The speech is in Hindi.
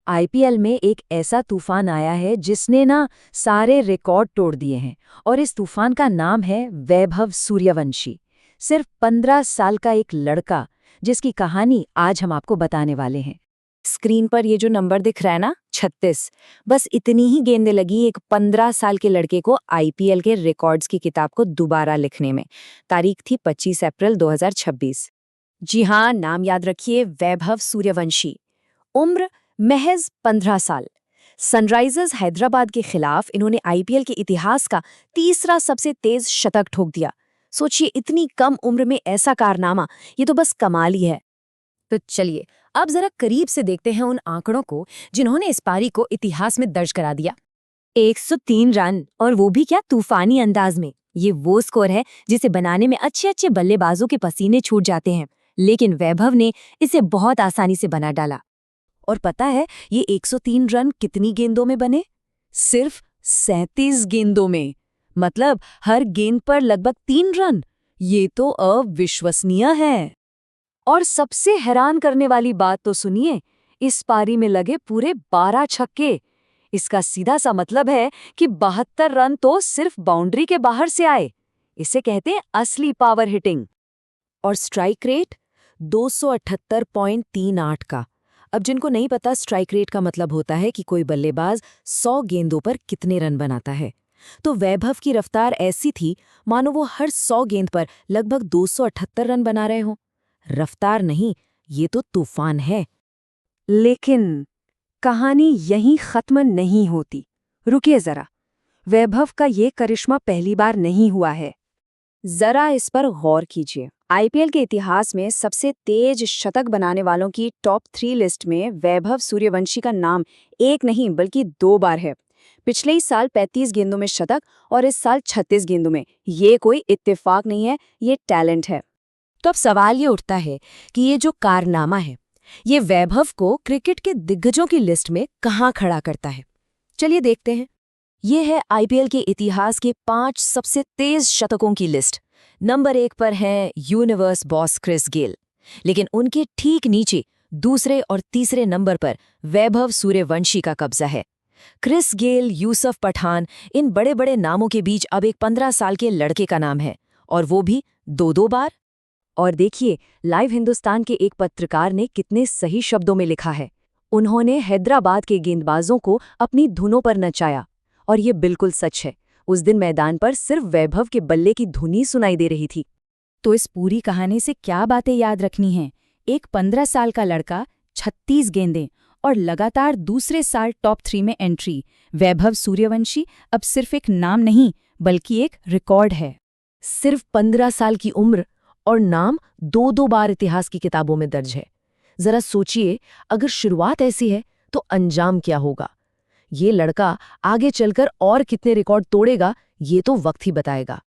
आईपीएल में एक ऐसा तूफान आया है जिसने ना सारे रिकॉर्ड तोड़ दिए हैं। और इस तूफान का नाम है वैभव सूर्यवंशी। सिर्फ 15 साल का एक लड़का जिसकी कहानी आज हम आपको बताने वाले हैं। स्क्रीन पर ये जो नंबर दिख रहा है ना 36, बस इतनी ही गेंदें लगी एक 15 साल के लड़के को आईपीएल के रिकॉर्ड्स की किताब को दोबारा लिखने में। तारीख थी 25 अप्रैल 2026। जी हाँ, नाम याद रखिए, वैभव सूर्यवंशी। उम्र महज 15 साल। सनराइजर्स हैदराबाद के खिलाफ इन्होंने आईपीएल के इतिहास का तीसरा सबसे तेज शतक ठोक दिया। सोचिए, इतनी कम उम्र में ऐसा कारनामा, ये तो बस कमाल ही है। तो चलिए अब जरा करीब से देखते हैं उन आंकड़ों को जिन्होंने इस पारी को इतिहास में दर्ज करा दिया। 103 रन, और वो भी क्या तूफानी अंदाज में। ये वो स्कोर है जिसे बनाने में अच्छे अच्छे बल्लेबाजों के पसीने छूट जाते हैं, लेकिन वैभव ने इसे बहुत आसानी से बना डाला। और पता है ये 103 रन कितनी गेंदों में बने? सिर्फ 37 गेंदों में। मतलब हर गेंद पर लगभग 3 रन। ये तो अविश्वसनीय है। और सबसे हैरान करने वाली बात तो सुनिए, इस पारी में लगे पूरे 12 छक्के। इसका सीधा सा मतलब है कि 72 रन तो सिर्फ बाउंड्री के बाहर से आए। इसे कहते हैं असली पावर हिटिंग। और स्ट्राइक रेट 278.38 का। अब जिनको नहीं पता, स्ट्राइक रेट का मतलब होता है कि कोई बल्लेबाज 100 गेंदों पर कितने रन बनाता है। तो वैभव की रफ्तार ऐसी थी मानो वो हर 100 गेंद पर लगभग 278 रन बना रहे हों। रफ्तार नहीं, ये तो तूफान है। लेकिन कहानी यहीं खत्म नहीं होती। रुकिए जरा, वैभव का ये करिश्मा पहली बार नहीं हुआ है। जरा इस पर गौर कीजिए। आईपीएल के इतिहास में सबसे तेज शतक बनाने वालों की टॉप 3 लिस्ट में वैभव सूर्यवंशी का नाम एक नहीं बल्कि 2 बार है। पिछले ही साल 35 गेंदों में शतक और इस साल 36 गेंदों में। ये कोई इत्तेफाक नहीं है, ये टैलेंट है। तो अब सवाल ये उठता है कि ये जो कारनामा है, ये वैभव को क्रिकेट के दिग्गजों की लिस्ट में कहाँ खड़ा करता है। चलिए देखते हैं। ये है आईपीएल के इतिहास के 5 सबसे तेज शतकों की लिस्ट। नंबर 1 पर है यूनिवर्स बॉस क्रिस गेल, लेकिन उनके ठीक नीचे दूसरे और तीसरे नंबर पर वैभव सूर्यवंशी का कब्जा है। क्रिस गेल, यूसुफ पठान, इन बड़े बड़े नामों के बीच अब एक 15 साल के लड़के का नाम है, और वो भी 2-2 बार। और देखिए, लाइव हिंदुस्तान के एक पत्रकार ने कितने सही शब्दों में लिखा है। उन्होंने हैदराबाद के गेंदबाजों को अपनी धुनों पर नचाया। और ये बिल्कुल सच है। उस दिन मैदान पर सिर्फ वैभव के बल्ले की धुन ही सुनाई दे रही थी। तो इस पूरी कहानी से क्या बातें याद रखनी हैं? एक 15 साल का लड़का, 36 गेंदें और लगातार दूसरे साल टॉप 3 में एंट्री। वैभव सूर्यवंशी अब सिर्फ एक नाम नहीं बल्कि एक रिकॉर्ड है। सिर्फ 15 साल की उम्र और नाम 2-2 बार इतिहास की किताबों में दर्ज है। जरा सोचिए, अगर शुरुआत ऐसी है तो अंजाम क्या होगा। ये लड़का आगे चलकर और कितने रिकॉर्ड तोड़ेगा, ये तो वक्त ही बताएगा।